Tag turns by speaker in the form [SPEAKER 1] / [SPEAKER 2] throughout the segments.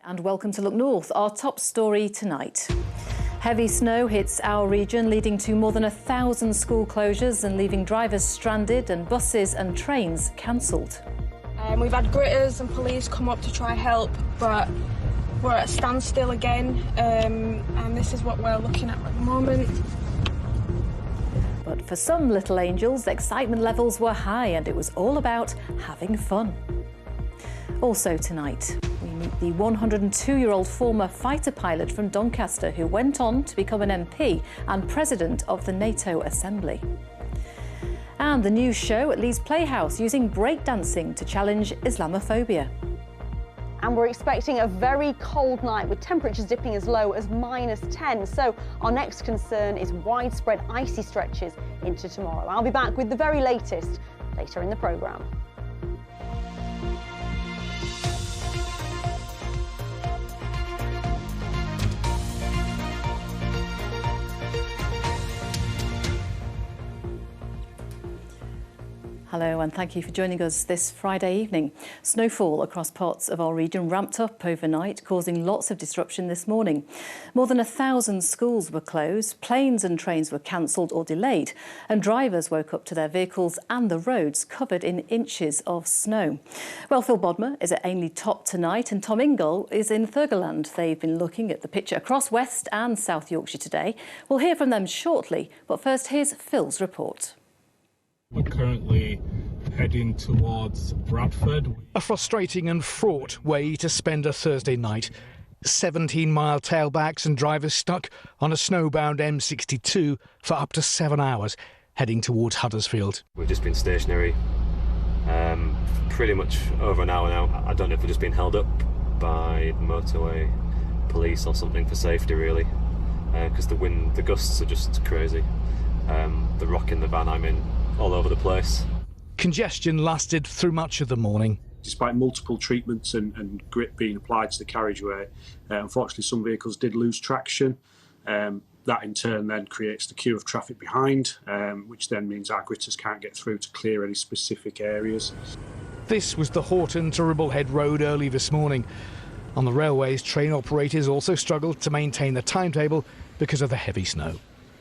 [SPEAKER 1] And welcome to Look North, our top story tonight. Heavy snow hits our region, leading to more than 1,000 school closures and leaving drivers stranded and buses and trains cancelled.
[SPEAKER 2] We've had gritters and police come up to try help, but we're at a standstill again, and this is what we're looking at the moment.
[SPEAKER 1] But for some little angels, excitement levels were high and it was all about having fun. Also tonight, we meet the 102-year-old former fighter pilot from Doncaster who went on to become an MP and president of the NATO Assembly. And the new show at Leeds Playhouse using breakdancing to challenge Islamophobia.
[SPEAKER 3] And we're expecting a very cold night with temperatures dipping as low as -10. So our next concern is widespread icy stretches into tomorrow. I'll be back with the very latest later in the programme.
[SPEAKER 1] Hello and thank you for joining us this Friday evening. Snowfall across parts of our region ramped up overnight, causing lots of disruption this morning. More than 1,000 schools were closed, planes and trains were cancelled or delayed, and drivers woke up to their vehicles and the roads covered in inches of snow. Well, Phil Bodmer is at Ainley Top tonight and Tom Ingle is in Thurgoland. They've been looking at the picture across West and South Yorkshire today. We'll hear from them shortly, but first here's Phil's report.
[SPEAKER 4] We're currently heading towards Bradford.
[SPEAKER 5] A frustrating and fraught way to spend a Thursday night. 17-mile tailbacks and drivers stuck on a snowbound M62 for up to 7 hours, heading towards Huddersfield.
[SPEAKER 6] We've just been stationary pretty much over an hour now. I don't know if we're just being held up by the motorway police or something for safety, really, because the wind, the gusts are just crazy. The rock in the van I'm in, all over the place.
[SPEAKER 5] Congestion lasted through much of the morning.
[SPEAKER 7] Despite multiple treatments and grit being applied to the carriageway, unfortunately some vehicles did lose traction. That in turn then creates the queue of traffic behind, which then means our gritters can't get through to clear any specific areas.
[SPEAKER 5] This was the Horton to Ribblehead Road early this morning. On the railways, train operators also struggled to maintain the timetable because of the heavy snow.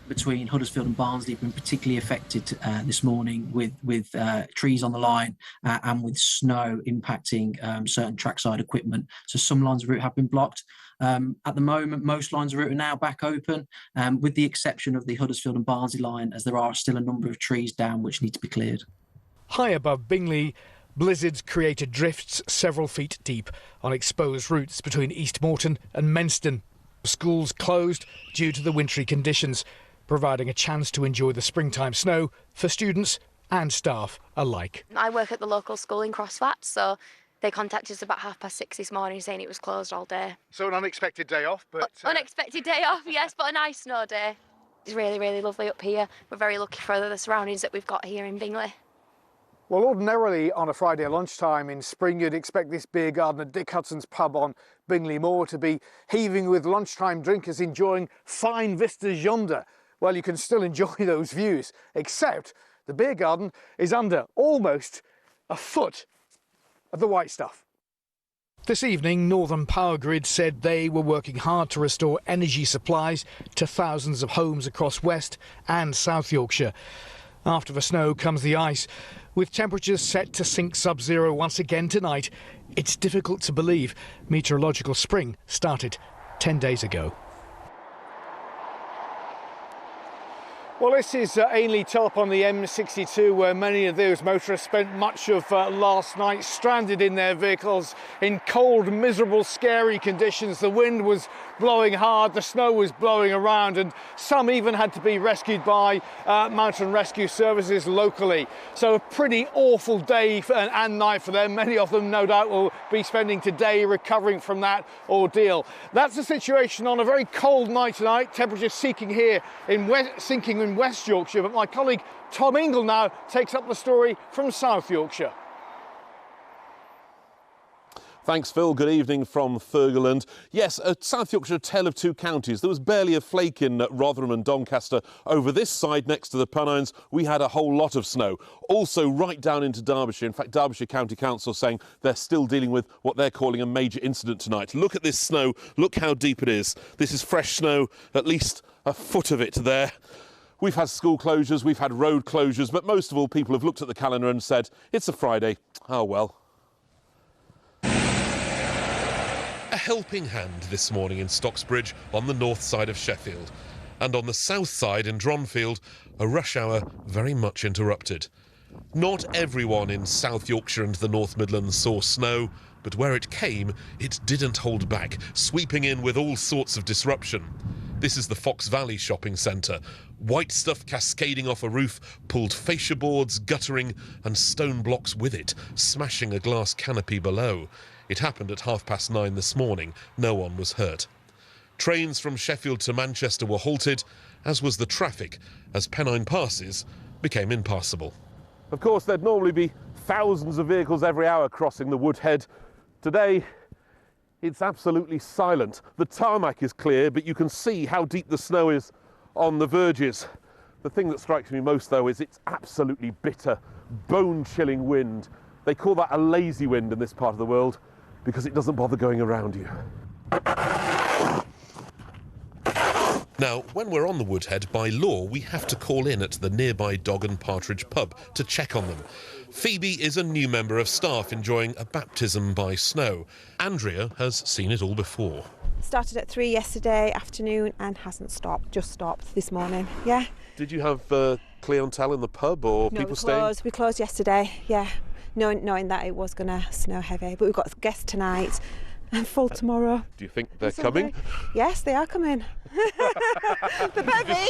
[SPEAKER 8] Between Huddersfield and Barnsley have been particularly affected this morning with trees on the line and with snow impacting certain trackside equipment. So some lines of route have been blocked. At the moment, most lines of route are now back open, with the exception of the Huddersfield and Barnsley line, as there are still a number of trees down which need to be cleared.
[SPEAKER 5] High above Bingley, blizzards created drifts several feet deep on exposed routes between East Morton and Menston. Schools closed due to the wintry conditions, providing a chance to enjoy the springtime snow for students and staff alike.
[SPEAKER 9] I work at the local school in Crossflat, so they contacted us about 6:30 this morning saying it was closed all day.
[SPEAKER 5] So an unexpected day off, but...
[SPEAKER 9] Unexpected day off, yes, but a nice snow day. It's really, really lovely up here. We're very lucky for the surroundings that we've got here in Bingley.
[SPEAKER 10] Well, ordinarily on a Friday lunchtime in spring, you'd expect this beer garden at Dick Hudson's pub on Bingley Moor to be heaving with lunchtime drinkers enjoying fine vistas yonder. Well, you can still enjoy those views, except the beer garden is under almost a foot of the white stuff.
[SPEAKER 5] This evening, Northern Power Grid said they were working hard to restore energy supplies to thousands of homes across West and South Yorkshire. After the snow comes the ice. With temperatures set to sink sub-zero once again tonight, it's difficult to believe meteorological spring started 10 days ago.
[SPEAKER 10] Well, this is Ainley Top on the M62, where many of those motorists spent much of last night stranded in their vehicles in cold, miserable, scary conditions. The wind was blowing hard, the snow was blowing around, and some even had to be rescued by mountain rescue services locally. So a pretty awful day and night for them. Many of them, no doubt, will be spending today recovering from that ordeal. That's the situation on a very cold night tonight. Temperatures sinking in West Yorkshire, but my colleague Tom Ingle now takes up the story from South Yorkshire.
[SPEAKER 11] Thanks, Phil. Good evening from Ferguland. Yes, South Yorkshire, a tale of two counties. There was barely a flake in Rotherham and Doncaster. Over this side, next to the Pennines, we had a whole lot of snow. Also right down into Derbyshire. In fact, Derbyshire County Council saying they're still dealing with what they're calling a major incident tonight. Look at this snow. Look how deep it is. This is fresh snow, at least a foot of it there. We've had school closures, we've had road closures, but most of all, people have looked at the calendar and said, it's a Friday. Oh, well.
[SPEAKER 12] A helping hand this morning in Stocksbridge on the north side of Sheffield. And on the south side in Dronfield, a rush hour very much interrupted. Not everyone in South Yorkshire and the North Midlands saw snow, but where it came, it didn't hold back, sweeping in with all sorts of disruption. This is the Fox Valley shopping centre. White stuff cascading off a roof pulled fascia boards, guttering, and stone blocks with it, smashing a glass canopy below. It happened at 9:30 this morning. No one was hurt. Trains from Sheffield to Manchester were halted, as was the traffic, as Pennine passes became impassable.
[SPEAKER 11] Of course, there'd normally be thousands of vehicles every hour crossing the Woodhead. Today, it's absolutely silent. The tarmac is clear, but you can see how deep the snow is on the verges. The thing that strikes me most, though, is it's absolutely bitter, bone-chilling wind. They call that a lazy wind in this part of the world because it doesn't bother going around you.
[SPEAKER 12] Now, when we're on the Woodhead, by law, we have to call in at the nearby Dog and Partridge pub to check on them. Phoebe is a new member of staff enjoying a baptism by snow. Andrea has seen it all before.
[SPEAKER 13] Started at 3 yesterday afternoon and hasn't stopped, just stopped this morning, yeah.
[SPEAKER 11] Did you have clientele in the pub or people staying?
[SPEAKER 13] We closed yesterday, yeah, knowing that it was going to snow heavy. But we've got guests tonight and full tomorrow.
[SPEAKER 11] Do you think they're coming?
[SPEAKER 13] Yes, they are coming. The bevy!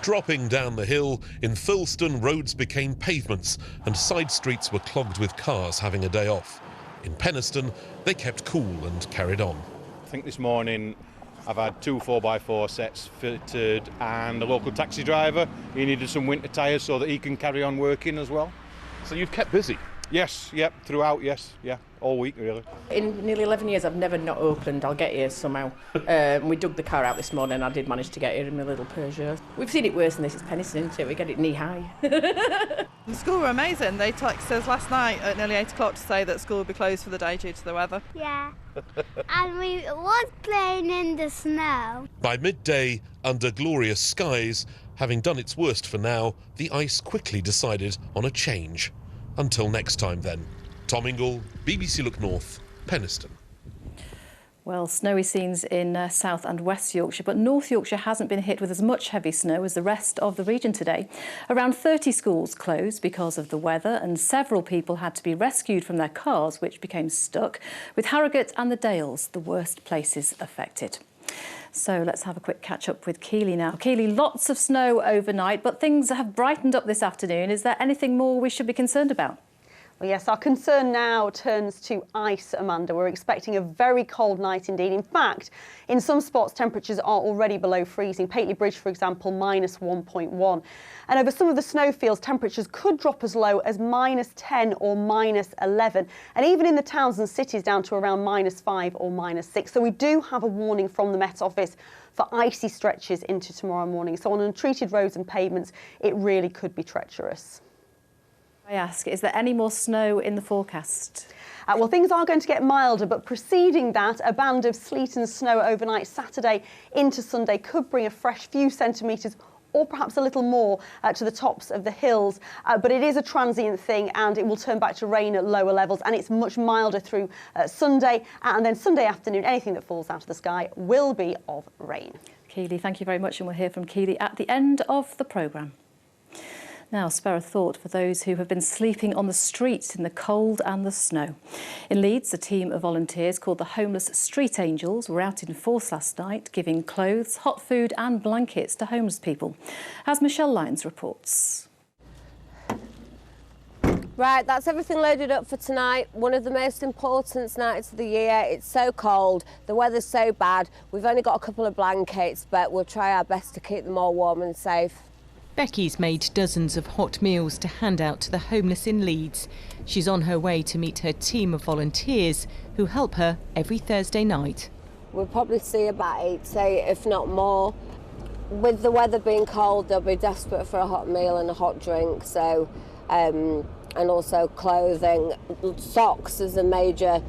[SPEAKER 12] Dropping down the hill, in Thurlston roads became pavements and side streets were clogged with cars having a day off. In Penistone, they kept cool and carried on.
[SPEAKER 14] I think this morning I've had 2 4x4 sets fitted and a local taxi driver. He needed some winter tyres so that he can carry on working as well.
[SPEAKER 11] So you've kept busy?
[SPEAKER 14] Yes, yep, throughout, yes, yeah, all week really.
[SPEAKER 15] In nearly 11 years I've never not opened, I'll get here somehow. We dug the car out this morning, I did manage to get here in my little Peugeot. We've seen it worse than this, it's Penistone, isn't it? We get it knee high.
[SPEAKER 16] The school were amazing. They texted us last night at nearly 8 o'clock to say that school would be closed for the day due to the weather.
[SPEAKER 17] Yeah, and we was playing in the snow.
[SPEAKER 12] By midday, under glorious skies, having done its worst for now, the ice quickly decided on a change. Until next time then. Tom Ingle, BBC Look North, Penistone.
[SPEAKER 1] Well, snowy scenes in South and West Yorkshire, but North Yorkshire hasn't been hit with as much heavy snow as the rest of the region today. Around 30 schools closed because of the weather and several people had to be rescued from their cars, which became stuck, with Harrogate and the Dales the worst places affected. So let's have a quick catch up with Keely now. Keely, lots of snow overnight, but things have brightened up this afternoon. Is there anything more we should be concerned about?
[SPEAKER 3] Well, yes, our concern now turns to ice, Amanda. We're expecting a very cold night indeed. In fact, in some spots, temperatures are already below freezing. Pateley Bridge, for example, minus 1.1. And over some of the snowfields, temperatures could drop as low as minus 10 or minus 11. And even in the towns and cities, down to around minus 5 or minus 6. So we do have a warning from the Met Office for icy stretches into tomorrow morning. So on untreated roads and pavements, it really could be treacherous.
[SPEAKER 1] I ask, is there any more snow in the forecast?
[SPEAKER 3] Well, things are going to get milder, but preceding that, a band of sleet and snow overnight Saturday into Sunday could bring a fresh few centimetres or perhaps a little more to the tops of the hills. But it is a transient thing and it will turn back to rain at lower levels, and it's much milder through Sunday. And then Sunday afternoon, anything that falls out of the sky will be of rain.
[SPEAKER 1] Keely, thank you very much, and we'll hear from Keely at the end of the programme. Now, spare a thought for those who have been sleeping on the streets in the cold and the snow. In Leeds, a team of volunteers called the Homeless Street Angels were out in force last night, giving clothes, hot food and blankets to homeless people. As Michelle Lyons reports.
[SPEAKER 18] Right, that's everything loaded up for tonight. One of the most important nights of the year. It's so cold, the weather's so bad. We've only got a couple of blankets, but we'll try our best to keep them all warm and safe.
[SPEAKER 19] Becky's made dozens of hot meals to hand out to the homeless in Leeds. She's on her way to meet her team of volunteers who help her every Thursday night.
[SPEAKER 18] We'll probably see about 80, if not more. With the weather being cold, they'll be desperate for a hot meal and a hot drink, so and also clothing. Socks is a major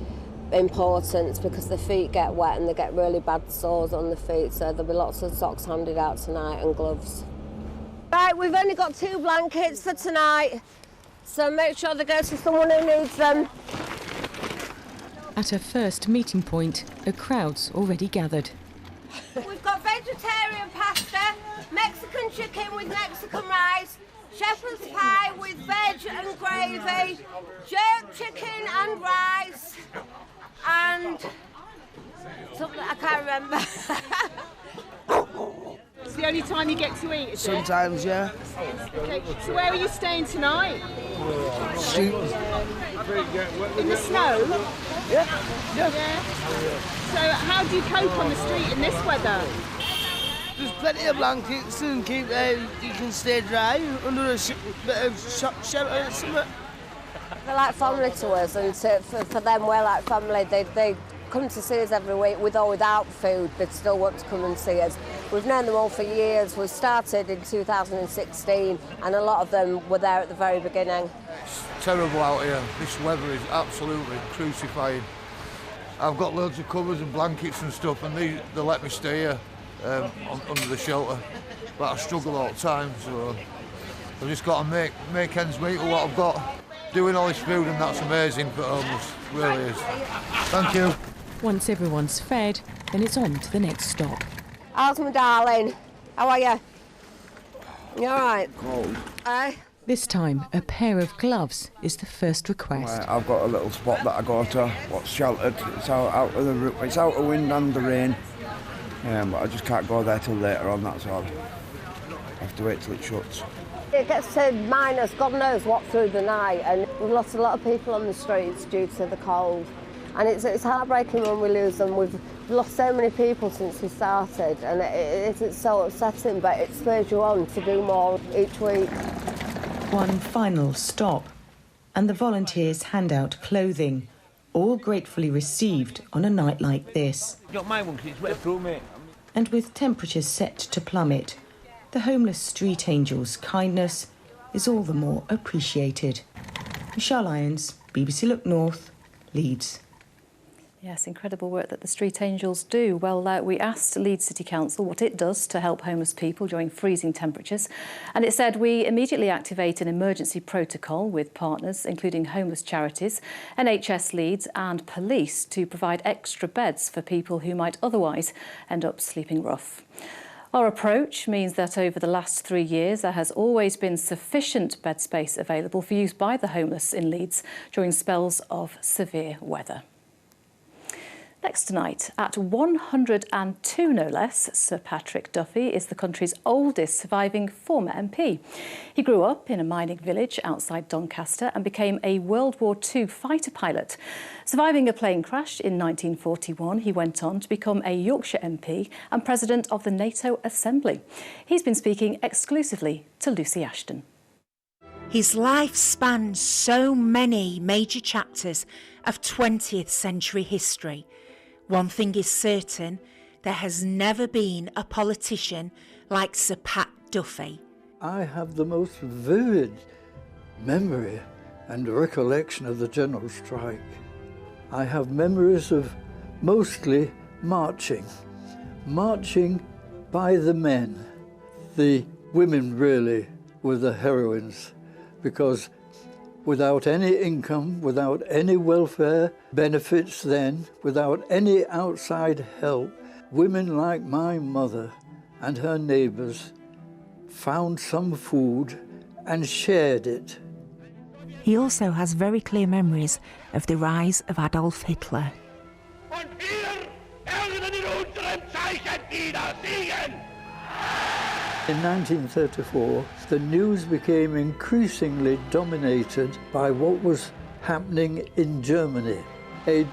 [SPEAKER 18] importance because the feet get wet and they get really bad sores on the feet, so there'll be lots of socks handed out tonight and gloves. Right, we've only got 2 blankets for tonight, so make sure they go to someone who needs them.
[SPEAKER 19] At her first meeting point, a crowd's already gathered.
[SPEAKER 18] We've got vegetarian pasta, Mexican chicken with Mexican rice, shepherd's pie with veg and gravy, jerk chicken and rice, and something I can't remember.
[SPEAKER 20] It's the only time you get to eat, is it?
[SPEAKER 21] Sometimes, yeah.
[SPEAKER 20] Okay, so where are you staying tonight?
[SPEAKER 21] Street.
[SPEAKER 20] In the snow?
[SPEAKER 21] Yeah.
[SPEAKER 20] So how do you cope on the street in this weather?
[SPEAKER 21] There's plenty of blankets and keep you can stay dry under a bit of shelter or something.
[SPEAKER 18] They're like family to us, and for them we're like family. They come to see us every week with or without food. They still want to come and see us. We've known them all for years. We started in 2016 and a lot of them were there at the very beginning.
[SPEAKER 21] It's terrible out here. This weather is absolutely crucifying. I've got loads of covers and blankets and stuff, and they let me stay here under the shelter. But I struggle all the time, so I've just got to make ends meet with what I've got. Doing all this food, and that's amazing for homeless, really is. Thank you.
[SPEAKER 19] Once everyone's fed, then it's on to the next stop.
[SPEAKER 18] How's my darling? How are you? You all right?
[SPEAKER 21] Cold.
[SPEAKER 18] Aye.
[SPEAKER 19] This time, a pair of gloves is the first request.
[SPEAKER 21] I've got a little spot that I go to, what's sheltered. It's out of wind and the rain, but I just can't go there till later on. That's all. I have to wait till it shuts.
[SPEAKER 18] It gets to minus, God knows what, through the night, and we've lost a lot of people on the streets due to the cold. And it's heartbreaking when we lose them. We've lost so many people since we started, and it's so upsetting, but it spurs you on to do more each week.
[SPEAKER 19] One final stop, and the volunteers hand out clothing, all gratefully received on a night like this.
[SPEAKER 21] Not my one, because it's wet through, mate.
[SPEAKER 19] And with temperatures set to plummet, the homeless street angels' kindness is all the more appreciated. Michelle Irons, BBC Look North, Leeds.
[SPEAKER 1] Yes, incredible work that the Street Angels do. Well, we asked Leeds City Council what it does to help homeless people during freezing temperatures, and it said we immediately activate an emergency protocol with partners, including homeless charities, NHS Leeds and police, to provide extra beds for people who might otherwise end up sleeping rough. Our approach means that over the last 3 years there has always been sufficient bed space available for use by the homeless in Leeds during spells of severe weather. Next tonight, at 102 no less, Sir Patrick Duffy is the country's oldest surviving former MP. He grew up in a mining village outside Doncaster and became a World War II fighter pilot. Surviving a plane crash in 1941, he went on to become a Yorkshire MP and President of the NATO Assembly. He's been speaking exclusively to Lucy Ashton.
[SPEAKER 22] His life spans so many major chapters of 20th century history. One thing is certain, there has never been a politician like Sir Pat Duffy.
[SPEAKER 23] I have the most vivid memory and recollection of the general strike. I have memories of mostly marching by the men. The women really were the heroines, because without any income, without any welfare benefits then, without any outside help, women like my mother and her neighbours found some food and shared it.
[SPEAKER 22] He also has very clear memories of the rise of Adolf Hitler.
[SPEAKER 23] In 1934, the news became increasingly dominated by what was happening in Germany. A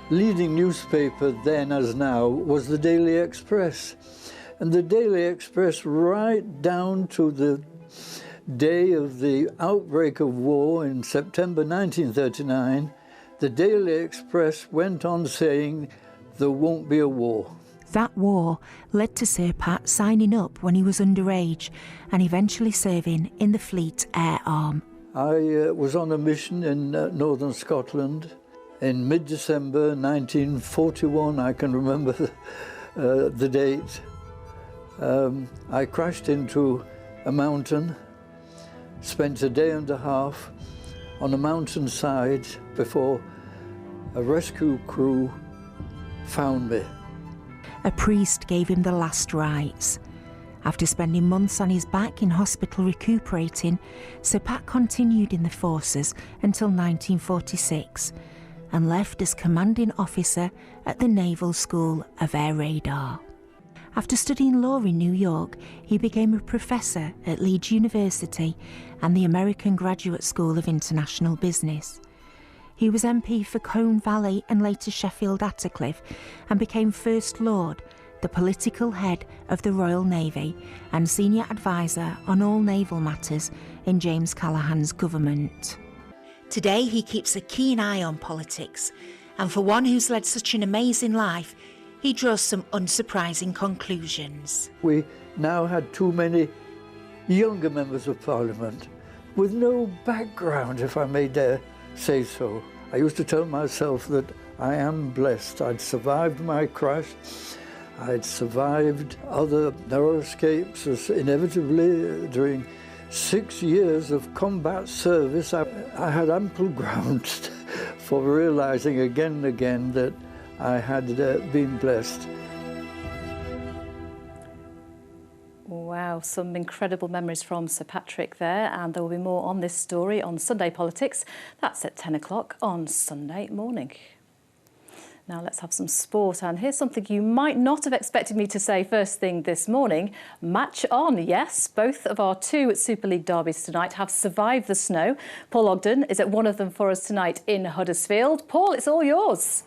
[SPEAKER 23] leading newspaper then as now was the Daily Express. And the Daily Express, right down to the day of the outbreak of war in September 1939, the Daily Express went on saying, "There won't be a war."
[SPEAKER 22] That war led to Sir Pat signing up when he was underage and eventually serving in the Fleet Air Arm.
[SPEAKER 23] I was on a mission in northern Scotland in mid-December 1941. I can remember the date. I crashed into a mountain, spent a day and a half on a mountainside before a rescue crew found me.
[SPEAKER 22] A priest gave him the last rites. After spending months on his back in hospital recuperating, Sir Pat continued in the forces until 1946 and left as commanding officer at the Naval School of Air Radar. After studying law in New York, he became a professor at Leeds University and the American Graduate School of International Business. He was MP for Colne Valley and later Sheffield Attercliffe and became First Lord, the political head of the Royal Navy and senior advisor on all naval matters in James Callaghan's government. Today he keeps a keen eye on politics, and for one who's led such an amazing life, he draws some unsurprising conclusions.
[SPEAKER 23] We now had too many younger members of Parliament with no background, if I may dare say so. I used to tell myself that I am blessed. I'd survived my crash. I'd survived other narrow escapes as inevitably during 6 years of combat service. I had ample ground for realising again and again that I had been blessed.
[SPEAKER 1] Wow, some incredible memories from Sir Patrick there, and there will be more on this story on Sunday Politics. That's at 10 o'clock on Sunday morning. Now let's have some sport, and here's something you might not have expected me to say first thing this morning. Match on, yes. Both of our two Super League derbies tonight have survived the snow. Paul Ogden is at one of them for us tonight in Huddersfield. Paul, it's all yours.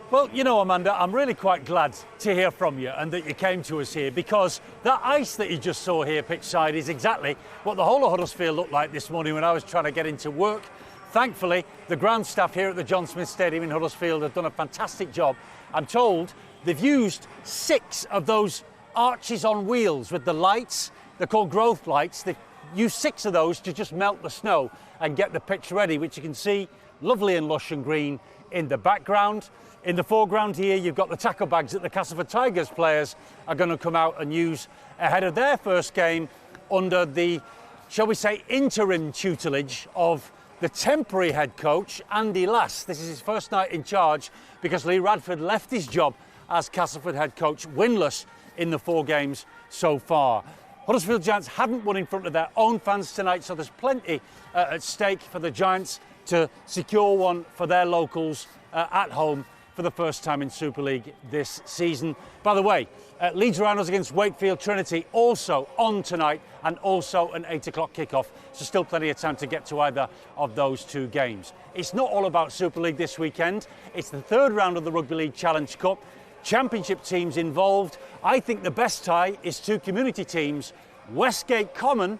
[SPEAKER 2] Well, you know, Amanda, I'm really quite glad to hear from you and that you came to us here, because that ice that you just saw here pitch side is exactly what the whole of Huddersfield looked like this morning when I was trying to get into work. Thankfully, the ground staff here at the John Smith Stadium in Huddersfield have done a fantastic job. I'm told they've used 6 of those arches on wheels with the lights. They're called growth lights. They've used 6 of those to just melt the snow and get the pitch ready, which you can see lovely and lush and green in the background. In the foreground here, you've got the tackle bags that the Castleford Tigers players are going to come out and use ahead of their first game under the, shall we say, interim tutelage of the temporary head coach, Andy Lass. This is his first night in charge because Lee Radford left his job as Castleford head coach winless in the 4 games so far. Huddersfield Giants haven't won in front of their own fans tonight, so there's plenty at stake for the Giants to secure one for their locals at home for the first time in Super League this season. By the way, Leeds Rhinos against Wakefield Trinity also on tonight, and also an 8 o'clock kickoff, so still plenty of time to get to either of those 2 games. It's not all about Super League this weekend. It's the 3rd round of the Rugby League Challenge Cup. Championship teams involved. I think the best tie is 2 community teams, Westgate Common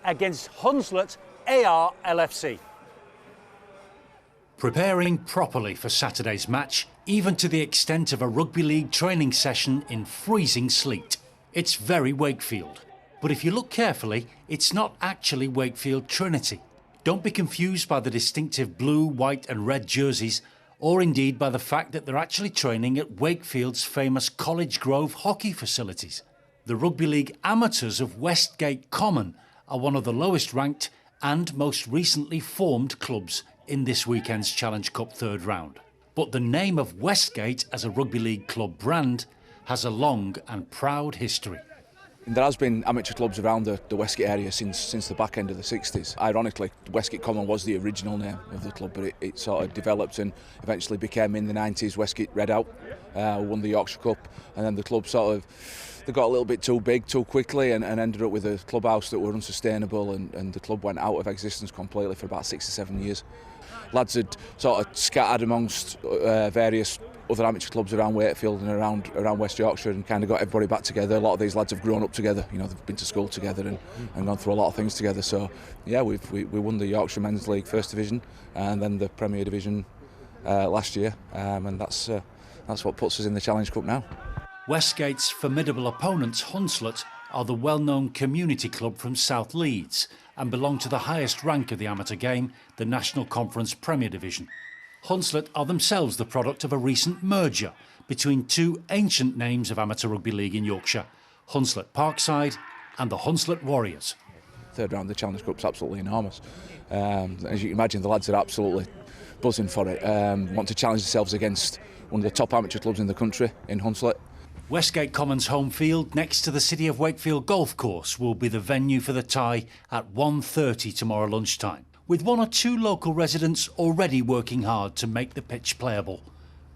[SPEAKER 2] against Hunslet AR LFC.
[SPEAKER 4] Preparing properly for Saturday's match, even to the extent of a rugby league training session in freezing sleet. It's very Wakefield. But if you look carefully, it's not actually Wakefield Trinity. Don't be confused by the distinctive blue, white and red jerseys, or indeed by the fact that they're actually training at Wakefield's famous College Grove hockey facilities. The Rugby League amateurs of Westgate Common are one of the lowest ranked and most recently formed clubs in this weekend's Challenge Cup 3rd round. But the name of Westgate as a rugby league club brand has a long and proud history.
[SPEAKER 6] There has been amateur clubs around the Westgate area since the back end of the 60s. Ironically, Westgate Common was the original name of the club, but it sort of developed and eventually became, in the 90s, Westgate Red Out, won the Yorkshire Cup, and then the club they got a little bit too big too quickly and ended up with a clubhouse that were unsustainable, and the club went out of existence completely for about 6 or 7 years. Lads had sort of scattered amongst various other amateur clubs around Wakefield and around West Yorkshire, and kind of got everybody back together. A lot of these lads have grown up together, you know, they've been to school together and gone through a lot of things together. So yeah, we won the Yorkshire Men's League First Division and then the Premier Division last year, and that's what puts us in the Challenge Cup now.
[SPEAKER 4] Westgate's formidable opponents, Hunslet, are the well-known community club from South Leeds and belong to the highest rank of the amateur game, the National Conference Premier Division. Hunslet are themselves the product of a recent merger between two ancient names of amateur rugby league in Yorkshire, Hunslet Parkside and the Hunslet Warriors.
[SPEAKER 6] Third round of the Challenge Cup's absolutely enormous. As you can imagine, the lads are absolutely buzzing for it. Want to challenge themselves against one of the top amateur clubs in the country in Hunslet.
[SPEAKER 4] Westgate Commons home field next to the City of Wakefield golf course will be the venue for the tie at 1:30 tomorrow lunchtime, with one or two local residents already working hard to make the pitch playable.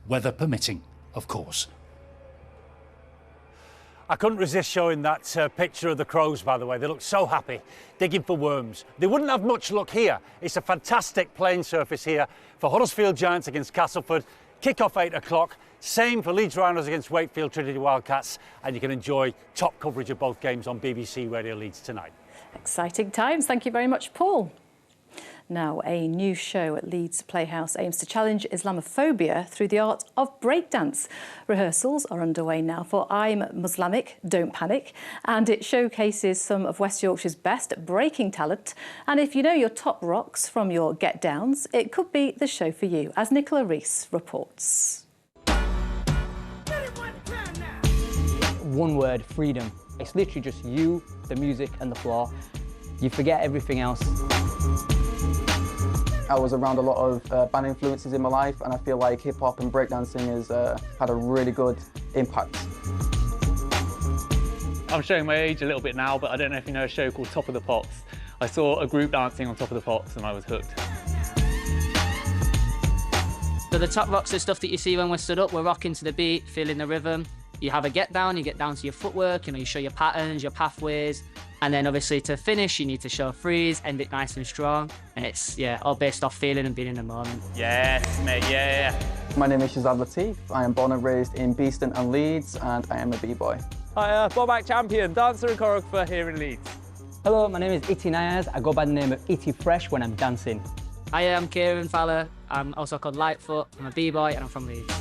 [SPEAKER 4] Weather permitting, of course.
[SPEAKER 2] I couldn't resist showing that picture of the crows, by the way. They look so happy, digging for worms. They wouldn't have much luck here. It's a fantastic playing surface here for Huddersfield Giants against Castleford. Kick-off 8 o'clock. Same for Leeds Rhinos against Wakefield Trinity Wildcats. And you can enjoy top coverage of both games on BBC Radio Leeds tonight.
[SPEAKER 1] Exciting times. Thank you very much, Paul. Now, a new show at Leeds Playhouse aims to challenge Islamophobia through the art of breakdance. Rehearsals are underway now for I'm Muslimic, Don't Panic, and it showcases some of West Yorkshire's best breaking talent. And if you know your top rocks from your get downs, it could be the show for you, as Nicola Rees reports.
[SPEAKER 7] One word, freedom. It's literally just you, the music and the floor. You forget everything else.
[SPEAKER 8] I was around a lot of band influences in my life, and I feel like hip-hop and breakdancing has had a really good impact.
[SPEAKER 9] I'm showing my age a little bit now, but I don't know if you know a show called Top of the Pops. I saw a group dancing on Top of the Pops and I was hooked.
[SPEAKER 24] So the top rocks are stuff that you see when we're stood up, we're rocking to the beat, feeling the rhythm. You have a get down, you get down to your footwork, you show your patterns, your pathways. And then obviously to finish, you need to show a freeze, end it nice and strong. And it's, all based off feeling and being in the moment.
[SPEAKER 9] Yes, mate, yeah.
[SPEAKER 8] My name is Shazad Latif. I am born and raised in Beeston and Leeds, and I am a b-boy.
[SPEAKER 9] Hi, Boback champion, dancer and choreographer here in Leeds.
[SPEAKER 7] Hello, my name is Iti Nayaz. I go by the name of Iti Fresh when I'm dancing.
[SPEAKER 24] Hi, I'm Kieran Fowler. I'm also called Lightfoot. I'm a b-boy and I'm from Leeds.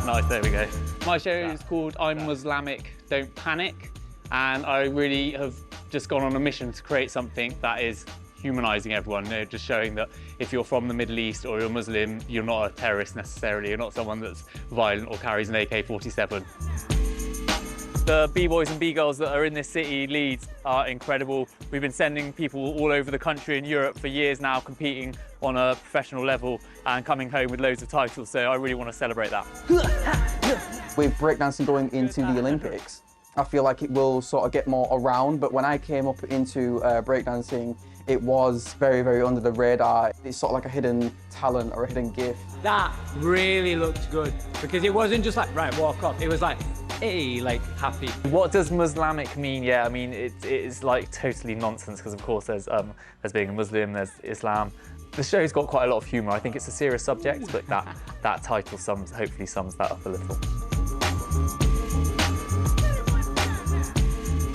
[SPEAKER 9] Nice, there we go. My show is called I'm Muslimic, Don't Panic. And I really have just gone on a mission to create something that is humanising everyone, just showing that if you're from the Middle East or you're Muslim, you're not a terrorist necessarily, you're not someone that's violent or carries an AK-47. The B-boys and B-girls that are in this city, Leeds, are incredible. We've been sending people all over the country and Europe for years now, competing on a professional level and coming home with loads of titles, so I really want to celebrate that.
[SPEAKER 8] With breakdancing going into the Olympics, I feel like it will sort of get more around, but when I came up into breakdancing, it was very, very under the radar. It's sort of like a hidden talent or a hidden gift.
[SPEAKER 7] That really looked good, because it wasn't just like, right, walk up. It was like, hey, like, happy.
[SPEAKER 9] What does Muslimic mean? Yeah, I mean, it is like totally nonsense, because of course there's being a Muslim, there's Islam. The show's got quite a lot of humour. I think it's a serious subject, but that title hopefully sums that up a little.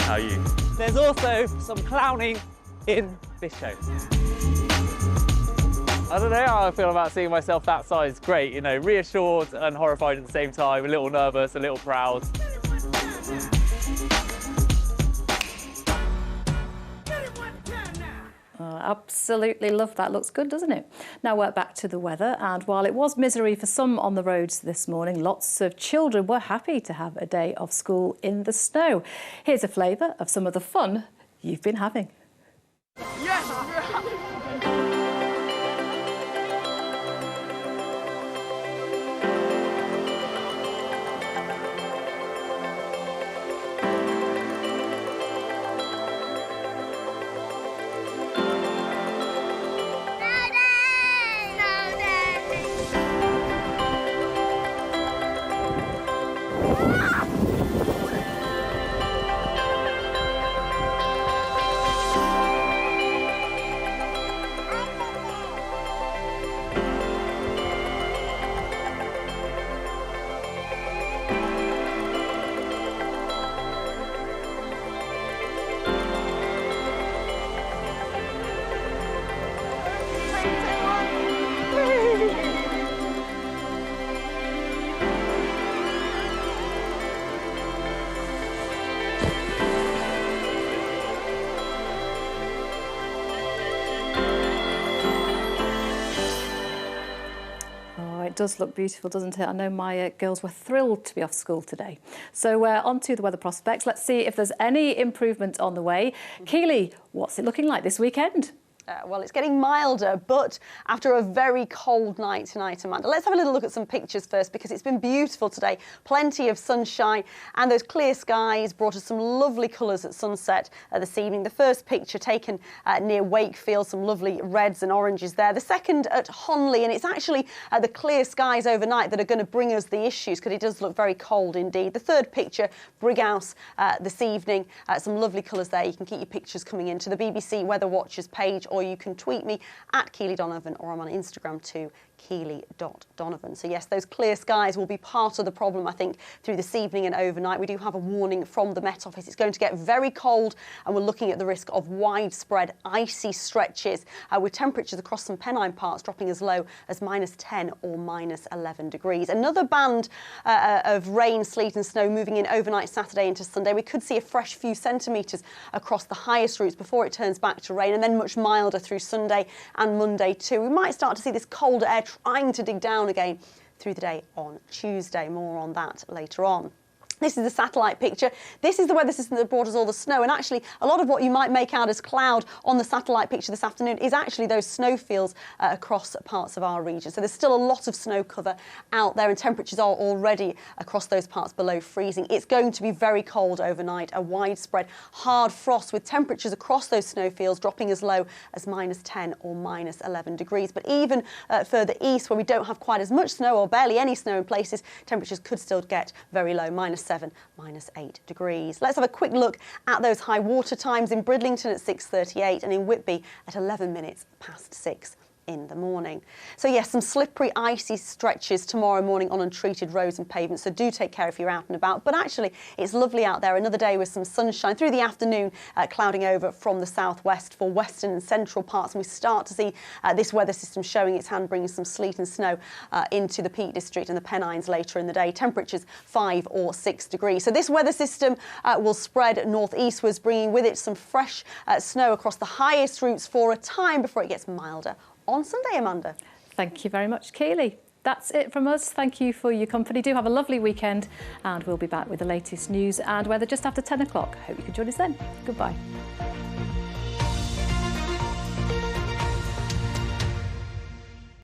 [SPEAKER 9] How are you? There's also some clowning in this show. I don't know how I feel about seeing myself that size. Great, reassured and horrified at the same time, a little nervous, a little proud.
[SPEAKER 1] Absolutely love that. Looks good, doesn't it? Now we're back to the weather, and while it was misery for some on the roads this morning, lots of children were happy to have a day of school in the snow. Here's a flavour of some of the fun you've been having.
[SPEAKER 25] Yes!
[SPEAKER 1] does look beautiful, doesn't it? I know my girls were thrilled to be off school today. So on to the weather prospects. Let's see if there's any improvement on the way. Keely, what's it looking like this weekend?
[SPEAKER 3] Well, it's getting milder, but after a very cold night tonight, Amanda. Let's have a little look at some pictures first, because it's been beautiful today. Plenty of sunshine, and those clear skies brought us some lovely colours at sunset this evening. The first picture taken near Wakefield, some lovely reds and oranges there. The second at Honley, and it's actually the clear skies overnight that are going to bring us the issues, because it does look very cold indeed. The third picture, Brighouse this evening. Some lovely colours there. You can keep your pictures coming into the BBC Weather Watchers page, or you can tweet me at Keely Donovan, or I'm on Instagram too, Keely.Donovan. So yes, those clear skies will be part of the problem, I think, through this evening and overnight. We do have a warning from the Met Office. It's going to get very cold, and we're looking at the risk of widespread icy stretches, with temperatures across some Pennine parts dropping as low as -10 or -11 degrees. Another band of rain, sleet and snow moving in overnight Saturday into Sunday. We could see a fresh few centimetres across the highest routes before it turns back to rain, and then much milder through Sunday and Monday too. We might start to see this colder air trying to dig down again through the day on Tuesday. More on that later on. This is the satellite picture. This is the weather system that brought us all the snow, and actually a lot of what you might make out as cloud on the satellite picture this afternoon is actually those snowfields across parts of our region. So there's still a lot of snow cover out there, and temperatures are already across those parts below freezing. It's going to be very cold overnight, a widespread hard frost, with temperatures across those snowfields dropping as low as -10 or -11 degrees. But even further east, where we don't have quite as much snow or barely any snow in places, temperatures could still get very low, -7, -8 degrees. Let's have a quick look at those high water times in Bridlington at 6:38 and in Whitby at 11 minutes past 6 in the morning. So yes, some slippery, icy stretches tomorrow morning on untreated roads and pavements, so do take care if you're out and about. But actually, it's lovely out there. Another day with some sunshine through the afternoon, clouding over from the southwest for western and central parts, and we start to see this weather system showing its hand, bringing some sleet and snow into the Peak District and the Pennines later in the day. Temperatures 5 or 6 degrees. So this weather system will spread northeastwards, bringing with it some fresh snow across the highest routes for a time before it gets milder on Sunday, Amanda.
[SPEAKER 1] Thank you very much, Keely. That's it from us. Thank you for your company. Do have a lovely weekend, and we'll be back with the latest news and weather just after 10 o'clock. Hope you can join us then. Goodbye.